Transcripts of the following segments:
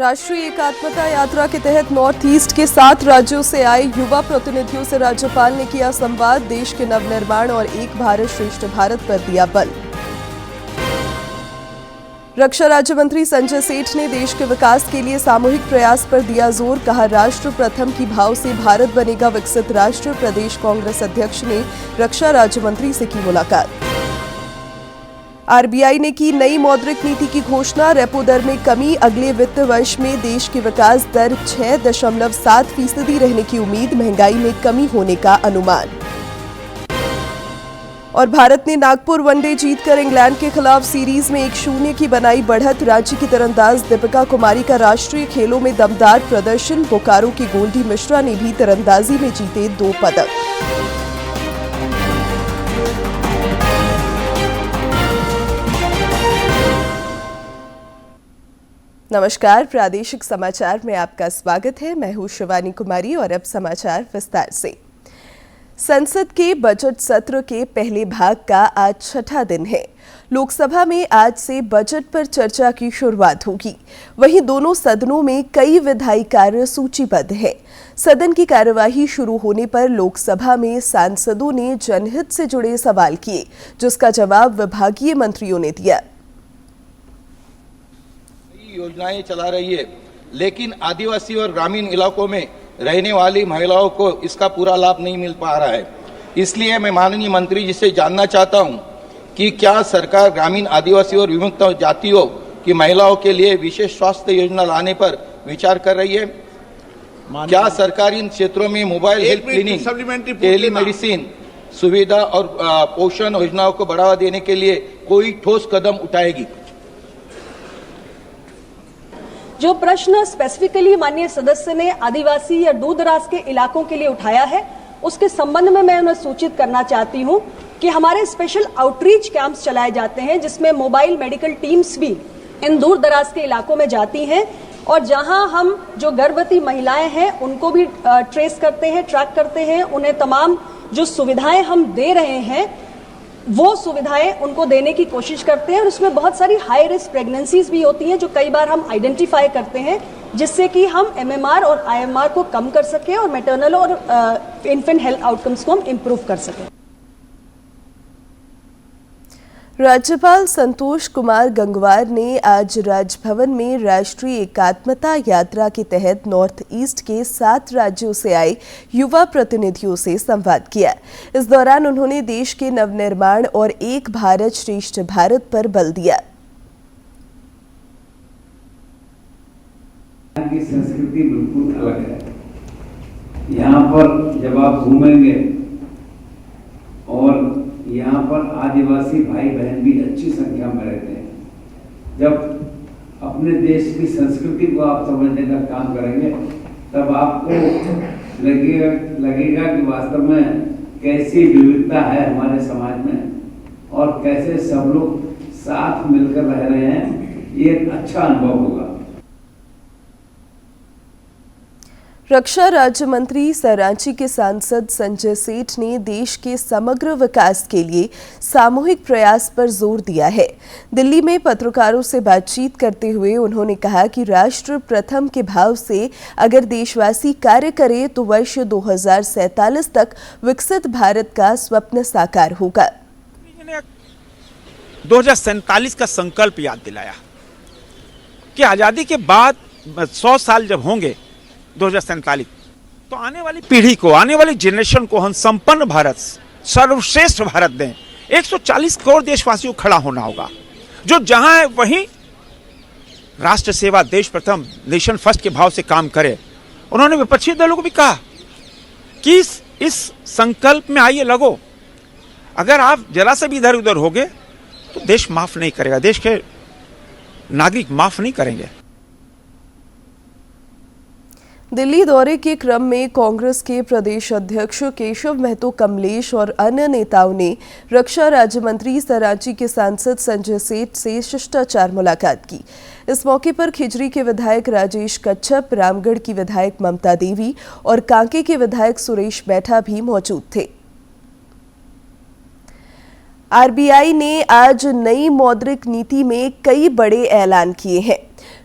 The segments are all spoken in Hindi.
राष्ट्रीय एकात्मता यात्रा के तहत नॉर्थ ईस्ट के 7 राज्यों से आए युवा प्रतिनिधियों से राज्यपाल ने किया संवाद। देश के नवनिर्माण और एक भारत श्रेष्ठ भारत पर दिया बल। रक्षा राज्य मंत्री संजय सेठ ने देश के विकास के लिए सामूहिक प्रयास पर दिया जोर। कहा, राष्ट्र प्रथम की भाव से भारत बनेगा विकसित राष्ट्र। प्रदेश कांग्रेस अध्यक्ष ने रक्षा राज्य मंत्री से की मुलाकात। आरबीआई ने की नई मौद्रिक नीति की घोषणा। रेपो दर में कमी। अगले वित्त वर्ष में देश की विकास दर 6.7% रहने की उम्मीद। महंगाई में कमी होने का अनुमान। और भारत ने नागपुर वनडे जीतकर इंग्लैंड के खिलाफ सीरीज में 1-0 की बनाई बढ़त। राज्य की तीरंदाज दीपिका कुमारी का राष्ट्रीय खेलों में दमदार प्रदर्शन। बोकारो की गोल्डी मिश्रा ने भी तीरंदाजी में जीते 2 पदक। नमस्कार, प्रादेशिक समाचार में आपका स्वागत है। मैं हूं शिवानी कुमारी और अब समाचार विस्तार से। संसद के बजट सत्र के पहले भाग का आज 6ठा दिन है। लोकसभा में आज से बजट पर चर्चा की शुरुआत होगी। वहीं दोनों सदनों में कई विधायी कार्य सूचीबद्ध हैं। सदन की कार्यवाही शुरू होने पर लोकसभा में सांसदों ने जनहित से जुड़े सवाल किए, जिसका जवाब विभागीय मंत्रियों ने दिया। योजनाएं चला रही है, लेकिन आदिवासी और ग्रामीण इलाकों में रहने वाली महिलाओं को इसका पूरा लाभ नहीं मिल पा रहा है। इसलिए मैं माननीय मंत्री जी से जानना चाहता हूं कि क्या सरकार ग्रामीण, आदिवासी और विमुक्त जातियों की महिलाओं के लिए विशेष स्वास्थ्य योजना लाने पर विचार कर रही है? क्या सरकार इन क्षेत्रों में mobile health clinic, telemedicine सुविधा और पोषण योजनाओं को बढ़ावा देने के लिए कोई ठोस कदम उठाएगी? जो प्रश्न स्पेसिफिकली माननीय सदस्य ने आदिवासी या दूर दराज के इलाकों के लिए उठाया है, उसके संबंध में मैं उन्हें सूचित करना चाहती हूं कि हमारे स्पेशल आउटरीच कैंप्स चलाए जाते हैं, जिसमें मोबाइल मेडिकल टीम्स भी इन दूर दराज के इलाकों में जाती हैं और जहां हम जो गर्भवती महिलाएं हैं उनको भी ट्रेस करते हैं, ट्रैक करते हैं। उन्हें तमाम जो सुविधाएं हम दे रहे हैं वो सुविधाएं उनको देने की कोशिश करते हैं और उसमें बहुत सारी हाई रिस्क प्रेगनेंसीज भी होती हैं जो कई बार हम आइडेंटिफाई करते हैं, जिससे कि हम एमएमआर और आईएमआर को कम कर सकें और मैटरनल और इन्फेंट हेल्थ आउटकम्स को हम इम्प्रूव कर सकें। राज्यपाल संतोष कुमार गंगवार ने आज राजभवन में राष्ट्रीय एकात्मता यात्रा के तहत नॉर्थ ईस्ट के 7 राज्यों से आए युवा प्रतिनिधियों से संवाद किया। इस दौरान उन्होंने देश के नवनिर्माण और एक भारत श्रेष्ठ भारत पर बल दिया। यहाँ की संस्कृति बिल्कुल अलग है। यहाँ पर जब आप घूमेंगे और यहाँ पर आदिवासी भाई बहन भी अच्छी संख्या में रहते हैं। जब अपने देश की संस्कृति को आप समझने का काम करेंगे तब आपको लगेगा कि वास्तव में कैसी विविधता है हमारे समाज में और कैसे सब लोग साथ मिलकर रह रहे हैं। ये एक अच्छा अनुभव होगा। रक्षा राज्य मंत्री सह रांची के सांसद संजय सेठ ने देश के समग्र विकास के लिए सामूहिक प्रयास पर जोर दिया है। दिल्ली में पत्रकारों से बातचीत करते हुए उन्होंने कहा कि राष्ट्र प्रथम के भाव से अगर देशवासी कार्य करे तो वर्ष 2047 तक विकसित भारत का स्वप्न साकार होगा। 2047 का संकल्प याद दिलाया कि आजादी के बाद 100 साल जब होंगे 2047, तो आने वाली पीढ़ी को, आने वाली जनरेशन को हम संपन्न भारत, सर्वश्रेष्ठ भारत दें। 140 करोड़ देशवासियों को खड़ा होना होगा। जो जहां है वहीं राष्ट्र सेवा, देश प्रथम, नेशन फर्स्ट के भाव से काम करे। उन्होंने विपक्षी दलों को भी कहा कि इस संकल्प में आइए लगो। अगर आप जरा से भी इधर उधर होगे तो देश माफ नहीं करेगा, देश के नागरिक माफ नहीं करेंगे। दिल्ली दौरे के क्रम में कांग्रेस के प्रदेश अध्यक्ष केशव महतो कमलेश और अन्य नेताओं ने रक्षा राज्य मंत्री सह रांची के सांसद संजय सेठ से शिष्टाचार मुलाकात की। इस मौके पर खिजरी के विधायक राजेश कच्छप, रामगढ़ की विधायक ममता देवी और कांके के विधायक सुरेश बैठा भी मौजूद थे। आरबीआई ने आज नई मौद्रिक नीति में कई बड़े ऐलान किए हैं।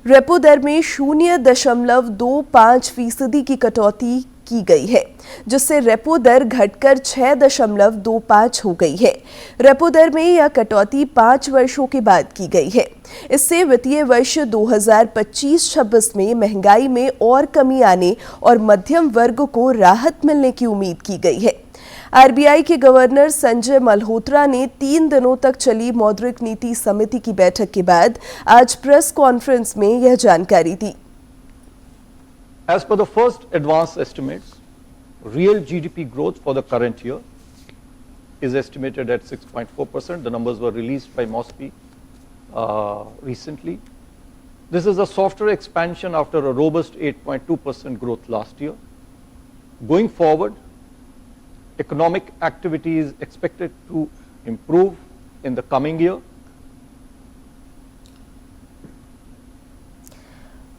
रेपो दर में 0.25% की कटौती की गई है, जिससे रेपो दर घटकर 6.25 हो गई है। रेपो दर में यह कटौती 5 वर्षों के बाद की गई है। इससे वित्तीय वर्ष 2025-26 में महंगाई में और कमी आने और मध्यम वर्ग को राहत मिलने की उम्मीद की गई है। आरबीआई के गवर्नर संजय मल्होत्रा ने 3 दिनों तक चली मौद्रिक नीति समिति की बैठक के बाद आज प्रेस कॉन्फ्रेंस में यह जानकारी दी। As per the first advanced estimates, real GDP growth for the current year is estimated at 6.4%. The numbers were released by MOSPI recently. This is a softer expansion after a robust 8.2% growth last year. Going forward, economic activity is expected to improve in the coming year.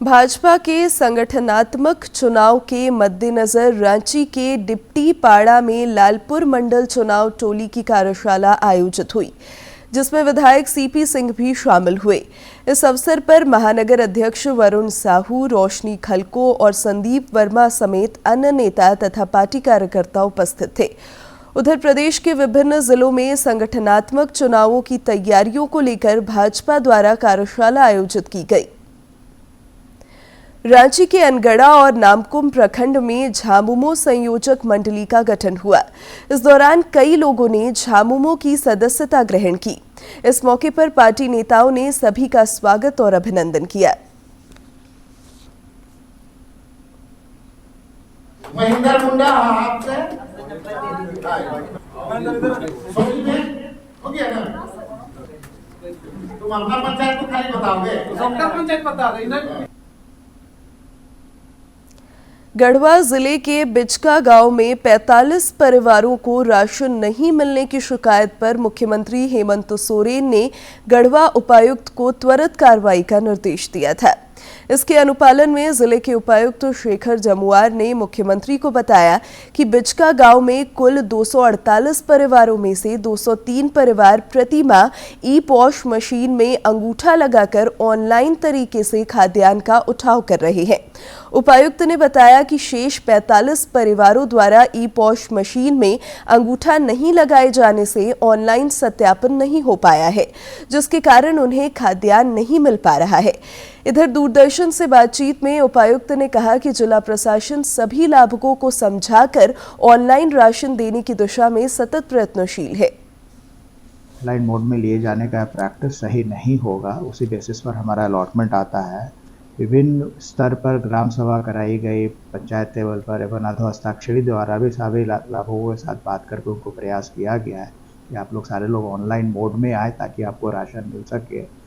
Bhajpa के संगठनात्मक चुनाव के मद्देनजर रांची के डिप्टी पाड़ा में लालपुर मंडल चुनाव टोली की कार्यशाला आयोजित हुई, जिसमें विधायक सीपी सिंह भी शामिल हुए। इस अवसर पर महानगर अध्यक्ष वरुण साहू, रोशनी खलको और संदीप वर्मा समेत अन्य नेता तथा पार्टी कार्यकर्ता उपस्थित थे। उधर प्रदेश के विभिन्न जिलों में संगठनात्मक चुनावों की तैयारियों को लेकर भाजपा द्वारा कार्यशाला आयोजित की गई। रांची के अनगढ़ा और नामकुम प्रखंड में झामुमो संयोजक मंडली का गठन हुआ। इस दौरान कई लोगों ने झामुमो की सदस्यता ग्रहण की। इस मौके पर पार्टी नेताओं ने सभी का स्वागत और अभिनंदन किया। महेंद्र मुंडा आपसे हो गया ना? तुम अपना पंचायत को खाली बताओगे? सबका पंचायत बता रही ना। गढ़वा जिले के बिचका गांव में 45 परिवारों को राशन नहीं मिलने की शिकायत पर मुख्यमंत्री हेमंत सोरेन ने गढ़वा उपायुक्त को त्वरित कार्रवाई का निर्देश दिया था। इसके अनुपालन में जिले के उपायुक्त शेखर जमुआर ने मुख्यमंत्री को बताया कि बिचका गांव में कुल 248 परिवारों में से 203 परिवार प्रति माह ई-पॉश मशीन में अंगूठा लगाकर ऑनलाइन तरीके से खाद्यान्न का उठाव कर रहे हैं। उपायुक्त ने बताया कि शेष 45 परिवारों द्वारा ई-पॉश मशीन में अंगूठा नहीं लगाए जाने से ऑनलाइन सत्यापन नहीं हो पाया है, जिसके कारण उन्हें खाद्यान्न नहीं मिल पा रहा है। इधर दूरदर्शन से बातचीत में उपायुक्त ने कहा कि जिला प्रशासन सभी लाभुकों को समझाकर ऑनलाइन राशन देने की दिशा में सतत प्रयत्नशील है। ऑनलाइन मोड में लिए जाने का प्रैक्टिस सही नहीं होगा, उसी बेसिस पर हमारा अलॉटमेंट आता है। विभिन्न स्तर पर ग्राम सभा कराई गई, पंचायत लेवल पर एवं अधो हस्ताक्षरी द्वारा भी सभी लाभुकों के साथ बात करके उनको प्रयास किया गया है कि आप लोग सारे लोग ऑनलाइन मोड में आए ताकि आपको राशन मिल सके।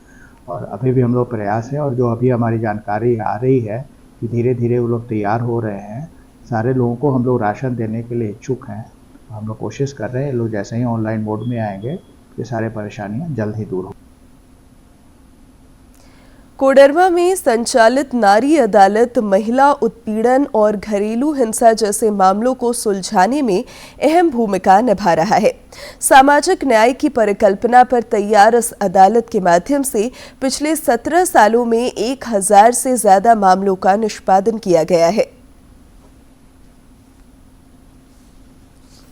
और अभी भी हम लोग प्रयास है, और जो अभी हमारी जानकारी आ रही है कि धीरे धीरे वो लोग तैयार हो रहे हैं। सारे लोगों को हम लोग राशन देने के लिए इच्छुक हैं। हम लोग कोशिश कर रहे हैं, लोग जैसे ही ऑनलाइन मोड में आएंगे ये सारे परेशानियां जल्द ही दूर हो। कोडरमा में संचालित नारी अदालत महिला उत्पीड़न और घरेलू हिंसा जैसे मामलों को सुलझाने में अहम भूमिका निभा रहा है। सामाजिक न्याय की परिकल्पना पर तैयार इस अदालत के माध्यम से पिछले 17 सालों में 1000 से ज्यादा मामलों का निष्पादन किया गया है।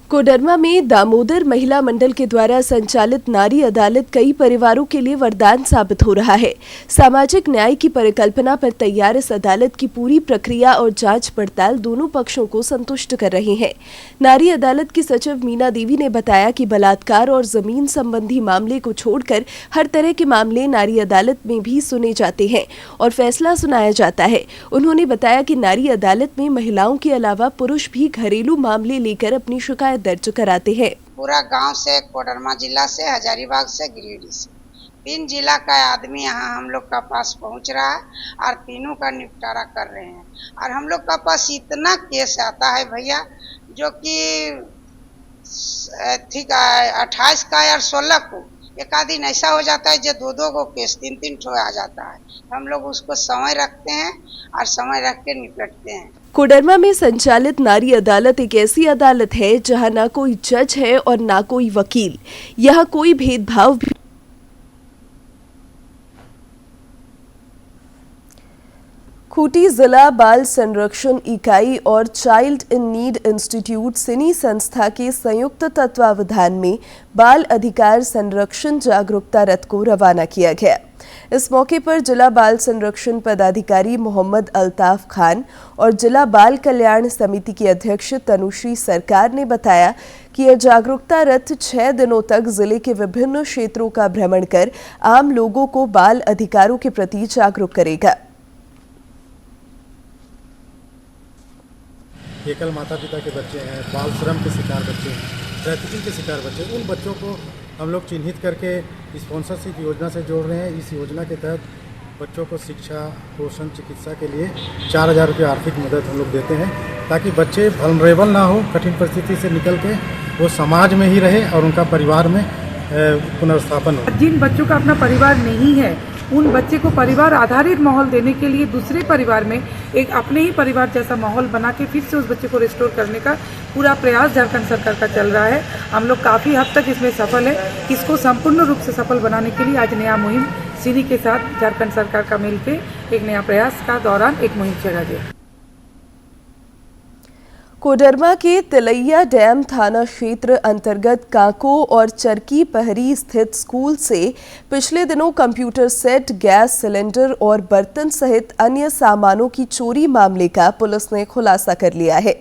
कोडरमा में दामोदर महिला मंडल के द्वारा संचालित नारी अदालत कई परिवारों के लिए वरदान साबित हो रहा है। सामाजिक न्याय की परिकल्पना पर तैयार इस अदालत की पूरी प्रक्रिया और जांच पड़ताल दोनों पक्षों को संतुष्ट कर रही है। नारी अदालत की सचिव मीना देवी ने बताया कि बलात्कार और जमीन संबंधी मामले को छोड़कर हर तरह के मामले नारी अदालत में भी सुने जाते हैं और फैसला सुनाया जाता है। उन्होंने बताया कि नारी अदालत में महिलाओं के अलावा पुरुष भी घरेलू मामले लेकर अपनी शिकायत दर्ज कराते हैं। पूरा गांव से, कोडरमा जिला से, हजारीबाग से, गिरिडीह से 3 जिला का आदमी यहाँ हम लोग का पास पहुँच रहा है और तीनों का निपटारा कर रहे हैं। और हम लोग का पास इतना केस आता है भैया, जो कि ठीक 28 का या 16 को एक आध दिन ऐसा हो जाता है जो 2-2 को केस 3-3 ठो आ जाता है। हम लोग उसको समय रखते हैं और समय रख के निपटते हैं। कोडरमा में संचालित नारी अदालत एक ऐसी अदालत है जहां ना कोई जज है और ना कोई वकील। यहां कोई भेदभाव भी। खूंटी जिला बाल संरक्षण इकाई और चाइल्ड इन नीड इंस्टीट्यूट सिनी संस्था के संयुक्त तत्वावधान में बाल अधिकार संरक्षण जागरूकता रथ को रवाना किया गया। इस मौके पर जिला बाल संरक्षण पदाधिकारी मोहम्मद अल्ताफ खान और जिला बाल कल्याण समिति की अध्यक्ष तनुश्री सरकार ने बताया कि यह जागरूकता रथ 6 दिनों तक जिले के विभिन्न क्षेत्रों का भ्रमण कर आम लोगों को बाल अधिकारों के प्रति जागरूक करेगा। एकल माता पिता के बच्चे हैं, बाल श्रम के शिकार बच्चे हैं, ट्रैफिकिंग के शिकार बच्चे, उन बच्चों को हम लोग चिन्हित करके स्पॉन्सरशिप योजना से जोड़ रहे हैं। इस योजना के तहत बच्चों को शिक्षा, पोषण, चिकित्सा के लिए 4,000 रुपये आर्थिक मदद हम लोग देते हैं ताकि बच्चे वल्नरेबल ना हो, कठिन परिस्थिति से निकल के वो समाज में ही रहे और उनका परिवार में पुनर्स्थापन हो। जिन बच्चों का अपना परिवार नहीं है उन बच्चे को परिवार आधारित माहौल देने के लिए दूसरे परिवार में एक अपने ही परिवार जैसा माहौल बना के फिर से उस बच्चे को रिस्टोर करने का पूरा प्रयास झारखंड सरकार का चल रहा है। हम लोग काफ़ी हद तक इसमें सफल है। इसको संपूर्ण रूप से सफल बनाने के लिए आज नया मुहिम सिनी के साथ झारखंड सरकार का मिलके एक नया प्रयास का दौरान एक मुहिम चला गया। कोडरमा के तिलैया डैम थाना क्षेत्र अंतर्गत काको और चरकी पहरी स्थित स्कूल से पिछले दिनों कंप्यूटर सेट, गैस सिलेंडर और बर्तन सहित अन्य सामानों की चोरी मामले का पुलिस ने खुलासा कर लिया है।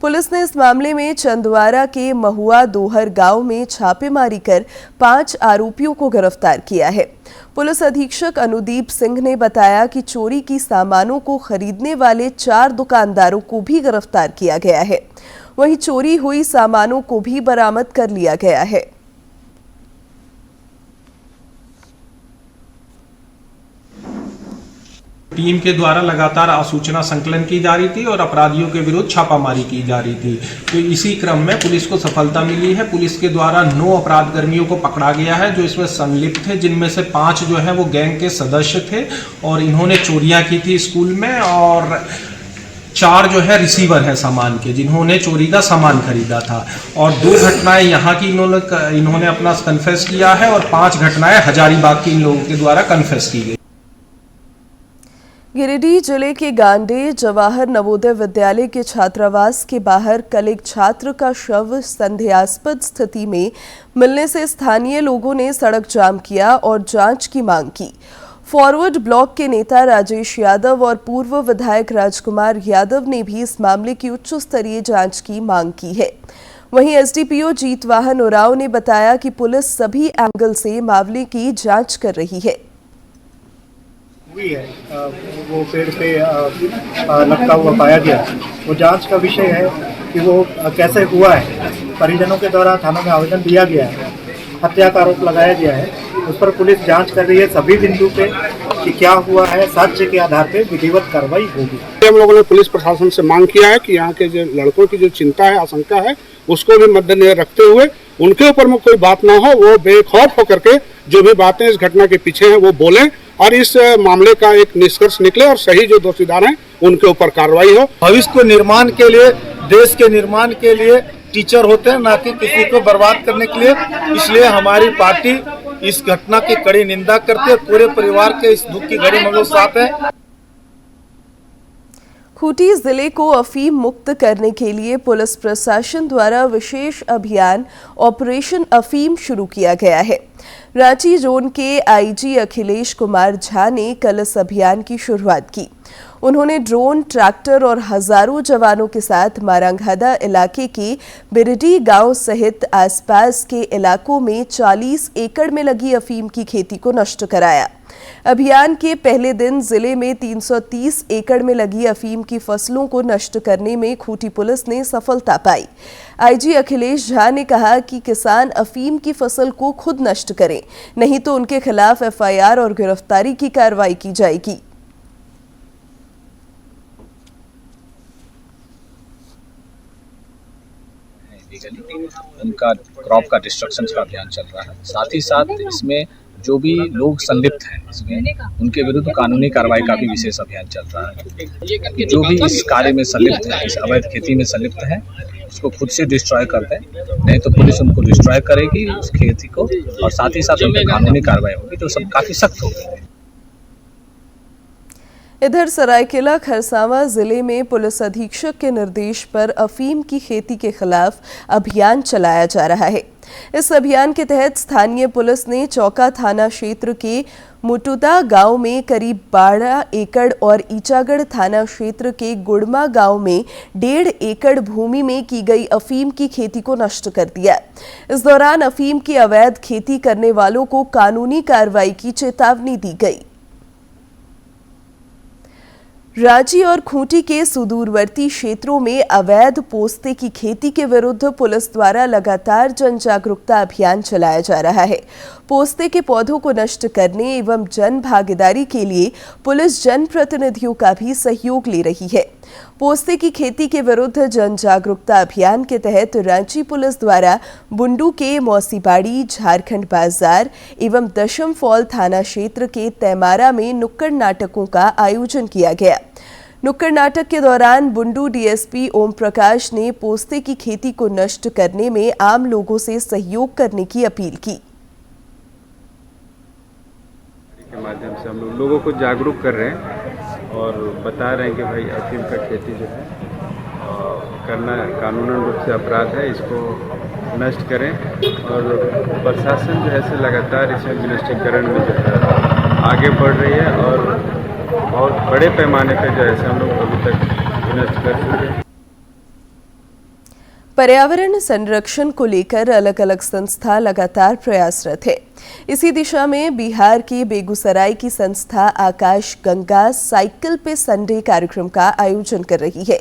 पुलिस ने इस मामले में चंदवारा के महुआ दोहर गांव में छापेमारी कर 5 आरोपियों को गिरफ्तार किया है। पुलिस अधीक्षक अनुदीप सिंह ने बताया कि चोरी की सामानों को खरीदने वाले 4 दुकानदारों को भी गिरफ्तार किया गया है। वहीं चोरी हुई सामानों को भी बरामद कर लिया गया है। टीम के द्वारा लगातार आसूचना संकलन की जा रही थी और अपराधियों के विरुद्ध छापामारी की जा रही थी। तो इसी क्रम में पुलिस को सफलता मिली है। पुलिस के द्वारा 9 अपराधकर्मियों को पकड़ा गया है जो इसमें संलिप्त थे, जिनमें से 5 जो है वो गैंग के सदस्य थे और इन्होंने चोरियां की थी स्कूल में, और 4 जो है रिसीवर है सामान के, जिन्होंने चोरी का सामान खरीदा था। और 2 घटनाएं यहाँ की इन्होंने अपना कन्फेस किया है और 5 घटनाएं हजारीबाग के इन लोगों के द्वारा कन्फेस की गई। गिरिडीह जिले के गांडे जवाहर नवोदय विद्यालय के छात्रावास के बाहर कल एक छात्र का शव संदेहास्पद स्थिति में मिलने से स्थानीय लोगों ने सड़क जाम किया और जांच की मांग की। फॉरवर्ड ब्लॉक के नेता राजेश यादव और पूर्व विधायक राजकुमार यादव ने भी इस मामले की उच्च स्तरीय जांच की मांग की है। वहीं एसडीपीओ जीतवाहन उरांव ने बताया कि पुलिस सभी एंगल से मामले की जांच कर रही है। हुई है वो पेड़ पे लटका हुआ पाया गया। वो जांच का विषय है कि वो कैसे हुआ है। परिजनों के द्वारा थाना में आवेदन दिया गया है, हत्या का आरोप लगाया गया है। उस पर पुलिस जांच कर रही है सभी बिंदु पे कि क्या हुआ है। साक्ष्य के आधार पे विधिवत कार्रवाई होगी। हम लोगों ने पुलिस प्रशासन से मांग किया है कि यहाँ के जो लड़कों की जो चिंता है, आशंका है, उसको भी मद्देनजर रखते हुए उनके ऊपर में कोई बात ना हो, वो बेखौफ होकर के जो भी बातें इस घटना के पीछे हैं वो बोलें और इस मामले का एक निष्कर्ष निकले और सही जो दोषीदार हैं उनके ऊपर कार्रवाई हो। भविष्य को निर्माण के लिए, देश के निर्माण के लिए टीचर होते हैं, ना कि किसी को बर्बाद करने के लिए। इसलिए हमारी पार्टी इस घटना की कड़ी निंदा करती है। पूरे परिवार के इस दुख की घड़ी में लोग साथ हैं। खूंटी जिले को अफीम मुक्त करने के लिए पुलिस प्रशासन द्वारा विशेष अभियान ऑपरेशन अफीम शुरू किया गया है। रांची जोन के आईजी अखिलेश कुमार झा ने कल इस अभियान की शुरुआत की। उन्होंने ड्रोन, ट्रैक्टर और हजारों जवानों के साथ मारंगहदा इलाके के बिरडी गांव सहित आसपास के इलाकों में 40 एकड़ में लगी अफीम की खेती को नष्ट कराया। अभियान के पहले दिन जिले में 330 एकड़ में लगी अफीम की फसलों को नष्ट करने में खूंटी पुलिस ने सफलता पाई। आईजी अखिलेश झा ने कहा कि किसान अफीम की फसल को खुद नष्ट करें, नहीं तो उनके खिलाफ एफआईआर और गिरफ्तारी की कार्रवाई की जाएगी। उनका क्रॉप का डिस्ट्रक्शन का अभियान चल रहा है। साथ ही साथ इसमें जो भी लोग संलिप्त हैं इसमें उनके विरुद्ध कानूनी कार्रवाई का भी विशेष अभियान चल रहा है। जो भी इस कार्य में संलिप्त है, इस अवैध खेती में संलिप्त है, उसको खुद से डिस्ट्रॉय कर दें, नहीं तो पुलिस उनको डिस्ट्रॉय करेगी उस खेती को, और साथ ही साथ उन पर कानूनी कार्रवाई होगी जो सब काफी सख्त होगी। इधर सरायकेला खरसावां जिले में पुलिस अधीक्षक के निर्देश पर अफीम की खेती के खिलाफ अभियान चलाया जा रहा है। इस अभियान के तहत स्थानीय पुलिस ने चौका थाना क्षेत्र के मुटुदा गांव में करीब 12 एकड़ और ईचागढ़ थाना क्षेत्र के गुड़मा गांव में 1.5 एकड़ भूमि में की गई अफीम की खेती को नष्ट कर दिया। इस दौरान अफीम की अवैध खेती करने वालों को कानूनी कार्रवाई की चेतावनी दी गई। रांची और खूंटी के सुदूरवर्ती क्षेत्रों में अवैध पोस्ते की खेती के विरुद्ध पुलिस द्वारा लगातार जन जागरूकता अभियान चलाया जा रहा है। पोस्ते के पौधों को नष्ट करने एवं जन भागीदारी के लिए पुलिस जनप्रतिनिधियों का भी सहयोग ले रही है। पोस्ते की खेती के विरुद्ध जन जागरूकता अभियान के तहत रांची पुलिस द्वारा बुंडू के मौसीबाड़ी, झारखंड बाजार एवं दशम फॉल थाना क्षेत्र के तैमारा में नुक्कड़ नाटकों का आयोजन किया गया। नुक्कड़ नाटक के दौरान बुंडू डीएसपी ओम प्रकाश ने पोस्ते की खेती को नष्ट करने में आम लोगों से सहयोग करने की अपील की। के माध्यम से हम लोगों को जागरूक कर रहे हैं और बता रहे हैं कि भाई अफीम का खेती जो है करना कानूनन रूप से अपराध है, इसको नष्ट करें। और प्रशासन जो है से लगातार इसमें विनिष्टीकरण में जो है आगे बढ़ रही है और बहुत बड़े पैमाने पर जो है हम लोग अभी तक विनष्ट कर चुके हैं। पर्यावरण संरक्षण को लेकर अलग अलग संस्था लगातार प्रयासरत है। इसी दिशा में बिहार के बेगूसराय की संस्था आकाश गंगा साइकिल पे संडे कार्यक्रम का आयोजन कर रही है।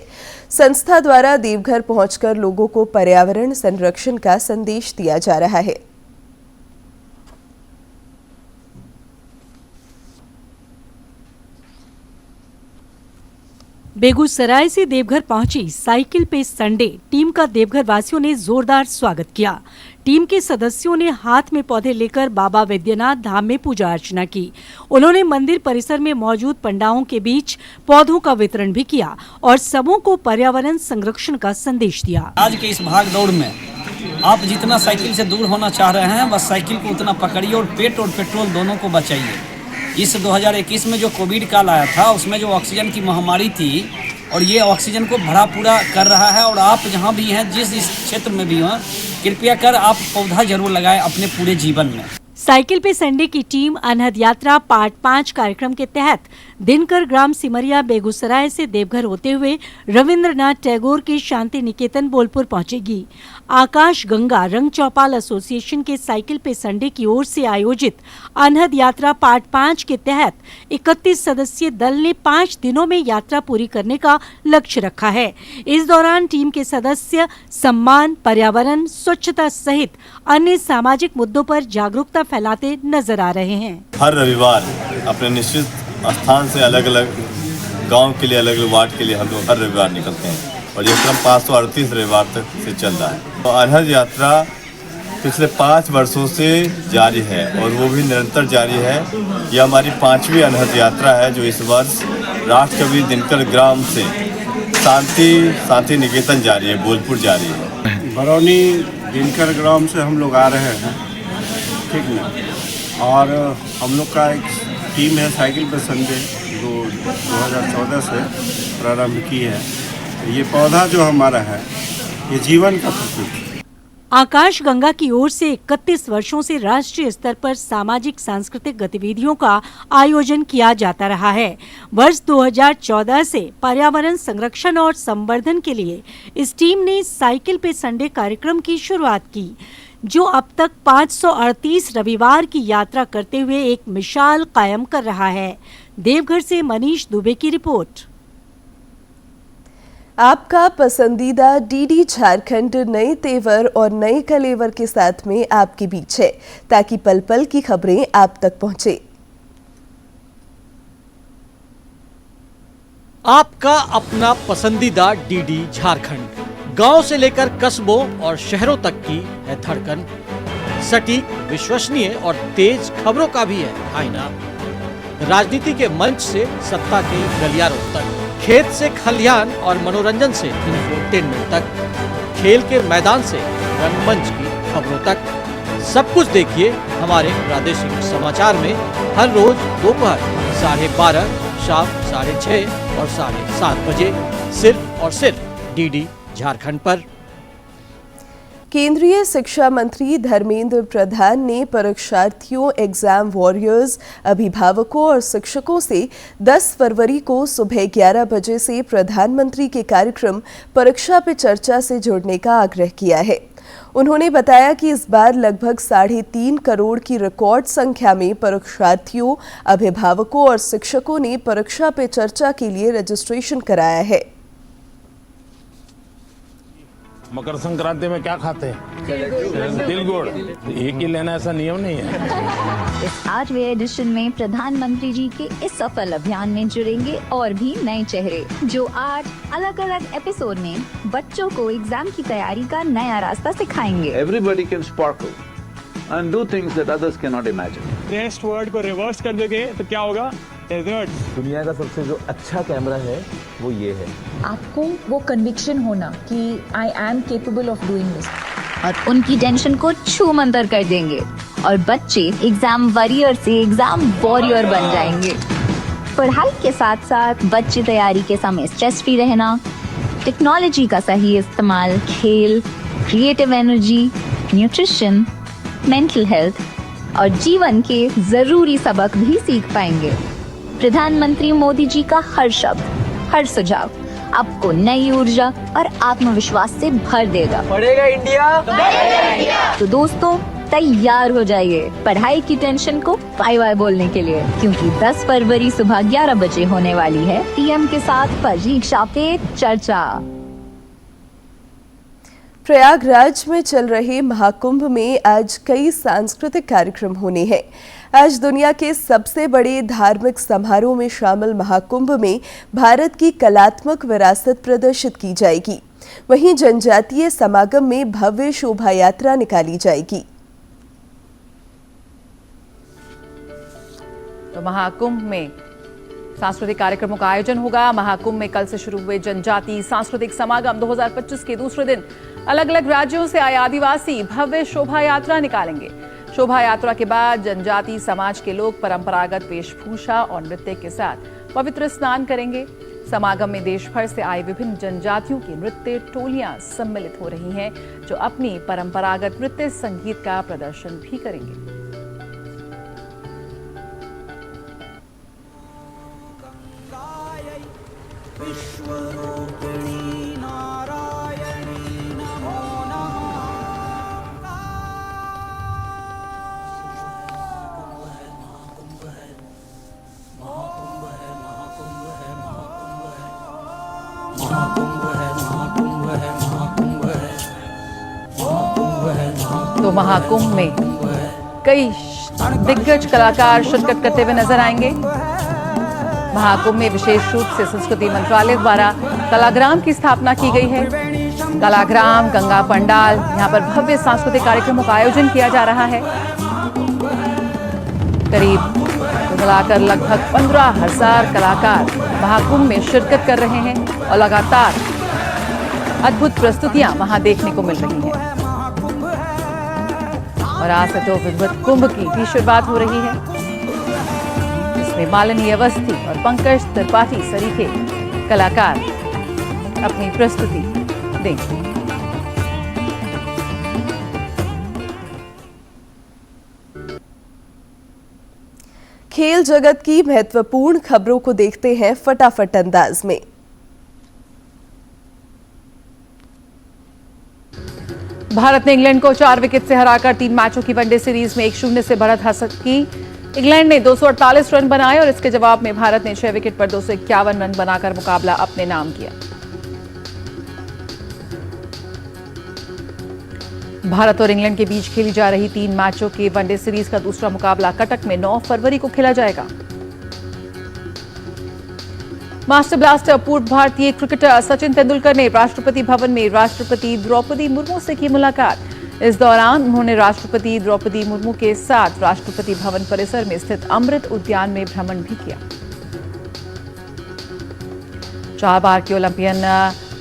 संस्था द्वारा देवघर पहुंचकर लोगों को पर्यावरण संरक्षण का संदेश दिया जा रहा है। बेगूसराय से देवघर पहुंची साइकिल पे संडे टीम का देवघर वासियों ने जोरदार स्वागत किया। टीम के सदस्यों ने हाथ में पौधे लेकर बाबा वैद्यनाथ धाम में पूजा अर्चना की। उन्होंने मंदिर परिसर में मौजूद पंडाओं के बीच पौधों का वितरण भी किया और सबों को पर्यावरण संरक्षण का संदेश दिया। आज के इस भाग दौड़ में आप जितना साइकिल से दूर होना चाह रहे हैं, बस साइकिल को उतना पकड़िए और पेट और पेट्रोल दोनों को बचाइए। इस 2021 में जो कोविड काल आया था उसमें जो ऑक्सीजन की महामारी थी और ये ऑक्सीजन को भरा पूरा कर रहा है। और आप जहाँ भी हैं, जिस क्षेत्र में भी हो, कृपया कर आप पौधा जरूर लगाएं अपने पूरे जीवन में। साइकिल पे संडे की टीम अनहद यात्रा पार्ट 5 कार्यक्रम के तहत दिनकर ग्राम सिमरिया बेगूसराय से देवघर होते हुए रविंद्रनाथ टैगोर के शांति निकेतन बोलपुर पहुंचेगी। आकाश गंगा रंग चौपाल एसोसिएशन के साइकिल पे संडे की ओर से आयोजित अनहद यात्रा पार्ट 5 के तहत 31 सदस्यीय दल ने 5 दिनों में यात्रा पूरी करने का लक्ष्य रखा है। इस दौरान टीम के सदस्य सम्मान, पर्यावरण, स्वच्छता सहित अन्य सामाजिक मुद्दों पर जागरूकता फैलाते नजर आ रहे हैं। हर रविवार अपने निश्चित स्थान से अलग अलग गांव के लिए, अलग अलग वार्ड के लिए हम लोग हर रविवार निकलते हैं और ये क्रम 538 रविवार तक से चल रहा है। तो अनहद यात्रा पिछले 5 वर्षों से जारी है और वो भी निरंतर जारी है। यह हमारी 5वीं अनहद यात्रा है जो इस वर्ष राष्ट्रकवि दिनकर ग्राम से शांति निकेतन जारी है, बोलपुर जारी है। बरौनी दिनकर ग्राम से हम लोग आ रहे हैं, ठीक ना। और हम लोग का एक टीम है साइकिल पे संडे जो 2014 से प्रारंभ की है। ये पौधा जो हमारा है ये जीवन का प्रतीक है। आकाश गंगा की ओर से 31 वर्षों से राष्ट्रीय स्तर पर सामाजिक सांस्कृतिक गतिविधियों का आयोजन किया जाता रहा है। वर्ष 2014 से पर्यावरण संरक्षण और संवर्धन के लिए इस टीम ने साइकिल पे संडे कार्यक्रम की शुरुआत की, जो अब तक 538 रविवार की यात्रा करते हुए एक मिसाल कायम कर रहा है। देवघर से मनीष दुबे की रिपोर्ट। आपका पसंदीदा डीडी झारखंड नए तेवर और नए कलेवर के साथ में आपके बीच है, ताकि पल पल की खबरें आप तक पहुंचे। आपका अपना पसंदीदा डीडी झारखंड, गांव से लेकर कस्बों और शहरों तक की है धड़कन। सटीक, विश्वसनीय और तेज खबरों का भी है आईना। राजनीति के मंच से सत्ता के गलियारों तक, खेत से खलिहान और मनोरंजन से इंफोटेनमेंट तक, खेल के मैदान से रंगमंच की खबरों तक, सब कुछ देखिए हमारे प्रादेशिक समाचार में हर रोज दोपहर 12:30, शाम 6:30 और 7:30 बजे, सिर्फ और सिर्फ डीडी झारखंड पर। केंद्रीय शिक्षा मंत्री धर्मेंद्र प्रधान ने परीक्षार्थियों, एग्जाम वॉरियर्स, अभिभावकों और शिक्षकों से 10 फरवरी को सुबह 11 बजे से प्रधानमंत्री के कार्यक्रम परीक्षा पे चर्चा से जुड़ने का आग्रह किया है। उन्होंने बताया कि इस बार लगभग 3.5 करोड़ की रिकॉर्ड संख्या में परीक्षार्थियों, अभिभावकों और शिक्षकों ने परीक्षा पे चर्चा के लिए रजिस्ट्रेशन कराया है। मकर संक्रांति में क्या खाते हैं? तिल गुड़। एक ही लेना ऐसा नियम नहीं है। इस 8वें एडिशन में प्रधानमंत्री जी के इस सफल अभियान में जुड़ेंगे और भी नए चेहरे, जो 8 अलग अलग एपिसोड में बच्चों को एग्जाम की तैयारी का नया रास्ता सिखाएंगे। Everybody can sparkle and do things that others cannot imagine. Test word को रिवर्स कर दोगे तो क्या होगा? दुनिया का सबसे जो अच्छा कैमरा है वो ये है। आपको वो कन्विक्शन होना कि I am capable of doing this, और उनकी टेंशन को छू मंतर कर देंगे और बच्चे एग्जाम वॉरियर से एग्जाम वॉरियर बन जाएंगे। पढ़ाई के साथ साथ बच्चे तैयारी के समय स्ट्रेस फ्री रहना, टेक्नोलॉजी का सही इस्तेमाल, खेल, creative energy, nutrition, mental health और जीवन के जरूरी सबक भी सीख पाएंगे। प्रधानमंत्री मोदी जी का हर शब्द, हर सुझाव आपको नई ऊर्जा और आत्मविश्वास से भर देगा। पढ़ेगा इंडिया, तो दोस्तों तैयार हो जाइए पढ़ाई की टेंशन को बाय बाय बोलने के लिए, क्योंकि 10 फरवरी सुबह 11 बजे होने वाली है पीएम के साथ परीक्षा पे चर्चा। प्रयागराज में चल रहे महाकुंभ में आज कई सांस्कृतिक कार्यक्रम होने हैं। आज दुनिया के सबसे बड़े धार्मिक समारोह में शामिल महाकुंभ में भारत की कलात्मक विरासत प्रदर्शित की जाएगी। वहीं जनजातीय समागम में भव्य शोभा यात्रा निकाली जाएगी। तो महाकुंभ में सांस्कृतिक कार्यक्रमों का आयोजन होगा। महाकुंभ में कल से शुरू हुए जनजातीय सांस्कृतिक समागम 2025 के दूसरे दिन अलग अलग राज्यों से आए आदिवासी भव्य शोभा यात्रा निकालेंगे। शोभा यात्रा के बाद जनजातीय समाज के लोग परंपरागत वेशभूषा और नृत्य के साथ पवित्र स्नान करेंगे। समागम में देश भर से आए विभिन्न जनजातियों की नृत्य टोलियां सम्मिलित हो रही हैं, जो अपनी परंपरागत नृत्य संगीत का प्रदर्शन भी करेंगे। तो महाकुंभ में कई दिग्गज कलाकार शिरकत करते हुए नजर आएंगे। महाकुंभ में विशेष रूप से संस्कृति मंत्रालय द्वारा कलाग्राम की स्थापना की गई है। कलाग्राम, गंगा पंडाल, यहाँ पर भव्य सांस्कृतिक कार्यक्रमों का आयोजन किया जा रहा है। करीब मिलाकर लगभग 15,000 कलाकार महाकुंभ में शिरकत कर रहे हैं और लगातार अद्भुत प्रस्तुतियां वहां देखने को मिल रही हैं। और आज से तो विद्वत कुंभ की भी शुरुआत हो रही है, जिसमें मालिनी अवस्थी और पंकज त्रिपाठी सरीखे कलाकार अपनी प्रस्तुति देंगे। खेल जगत की महत्वपूर्ण खबरों को देखते हैं फटाफट अंदाज में। भारत ने इंग्लैंड को 4 विकेट से हराकर 3 मैचों की वनडे सीरीज में 1-0 से बढ़त हासिल की। इंग्लैंड ने 248 रन बनाए और इसके जवाब में भारत ने 6 विकेट पर 251 रन बनाकर मुकाबला अपने नाम किया। भारत और इंग्लैंड के बीच खेली जा रही 3 मैचों के वनडे सीरीज का दूसरा मुकाबला कटक में 9 फरवरी को खेला जाएगा। मास्टर ब्लास्टर पूर्व भारतीय क्रिकेटर सचिन तेंदुलकर ने राष्ट्रपति भवन में राष्ट्रपति द्रौपदी मुर्मू से की मुलाकात। इस दौरान उन्होंने राष्ट्रपति द्रौपदी मुर्मू के साथ राष्ट्रपति भवन परिसर में स्थित अमृत उद्यान में भ्रमण भी किया। 4 बार की ओलंपियन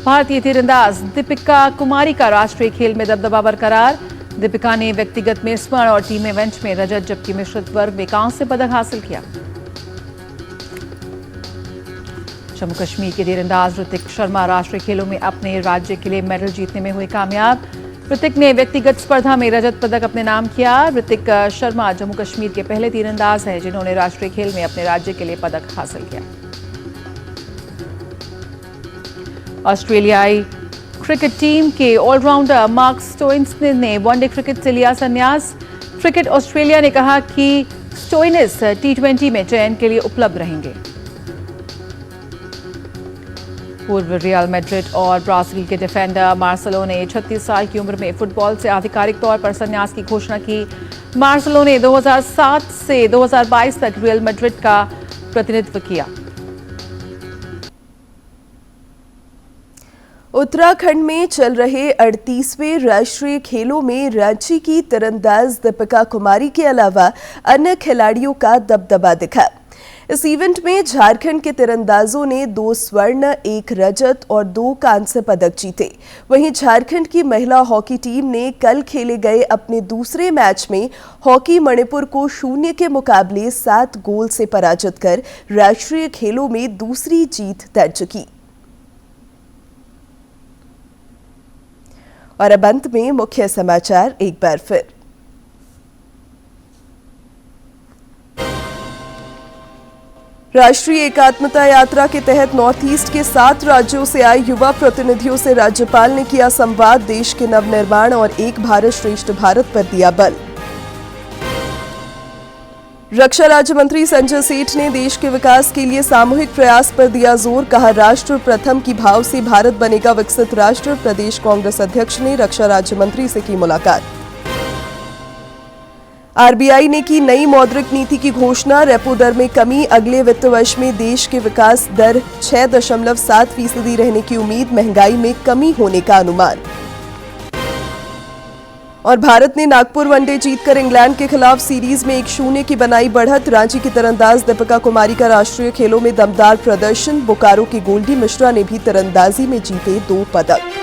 भारतीय तीरंदाज दीपिका कुमारी का राष्ट्रीय खेल में दबदबा बरकरार। दीपिका ने व्यक्तिगत में स्वर्ण और टीम इवेंट में रजत जबकि मिश्रित वर्ग में कांस्य पदक हासिल किया। जम्मू कश्मीर के तीरंदाज ऋतिक शर्मा राष्ट्रीय खेलों में अपने राज्य के लिए मेडल जीतने में हुए कामयाब। ऋतिक ने व्यक्तिगत स्पर्धा में रजत पदक अपने नाम किया। ऋतिक शर्मा जम्मू कश्मीर के पहले तीरंदाज हैं जिन्होंने राष्ट्रीय खेल में अपने राज्य के लिए पदक हासिल किया। ऑस्ट्रेलियाई क्रिकेट टीम के ऑलराउंडर मार्क स्टोइनिस ने वनडे क्रिकेट से लिया संन्यास। क्रिकेट ऑस्ट्रेलिया ने कहा कि स्टोइनिस T20 में चयन के लिए उपलब्ध रहेंगे। पूर्व रियल मैड्रिड और ब्राजील के डिफेंडर मार्सेलो ने 36 साल की उम्र में फुटबॉल से आधिकारिक तौर पर संन्यास की घोषणा की। मार्सेलो ने 2007 से 2022 तक रियल मैड्रिड का प्रतिनिधित्व किया। उत्तराखंड में चल रहे 38वें राष्ट्रीय खेलों में रांची की तीरंदाज दीपिका कुमारी के अलावा अन्य खिलाड़ियों का दबदबा दिखा। इस इवेंट में झारखंड के तीरंदाजों ने 2 स्वर्ण, 1 रजत और 2 कांस्य पदक जीते। वहीं झारखंड की महिला हॉकी टीम ने कल खेले गए अपने दूसरे मैच में हॉकी मणिपुर को 0 के मुकाबले 7 गोल से पराजित कर राष्ट्रीय खेलों में दूसरी जीत दर्ज की। और अब अंत में मुख्य समाचार एक बार फिर। राष्ट्रीय एकात्मता यात्रा के तहत नॉर्थ ईस्ट के 7 राज्यों से आए युवा प्रतिनिधियों से राज्यपाल ने किया संवाद। देश के नवनिर्माण और एक भारत श्रेष्ठ भारत पर दिया बल। रक्षा राज्य मंत्री संजय सेठ ने देश के विकास के लिए सामूहिक प्रयास पर दिया जोर। कहा, राष्ट्र प्रथम की भाव से भारत बनेगा विकसित राष्ट्र। प्रदेश कांग्रेस अध्यक्ष ने रक्षा राज्य मंत्री से की मुलाकात। आरबीआई ने की नई मौद्रिक नीति की घोषणा। रेपो दर में कमी। अगले वित्त वर्ष में देश के विकास दर 6.7% रहने की उम्मीद। महंगाई में कमी होने का अनुमान। और भारत ने नागपुर वनडे जीतकर इंग्लैंड के खिलाफ सीरीज में 1-0 की बनाई बढ़त। रांची की तीरंदाज दीपिका कुमारी का राष्ट्रीय खेलों में दमदार प्रदर्शन। बोकारो की गोल्डी मिश्रा ने भी तीरंदाजी में जीते 2 पदक।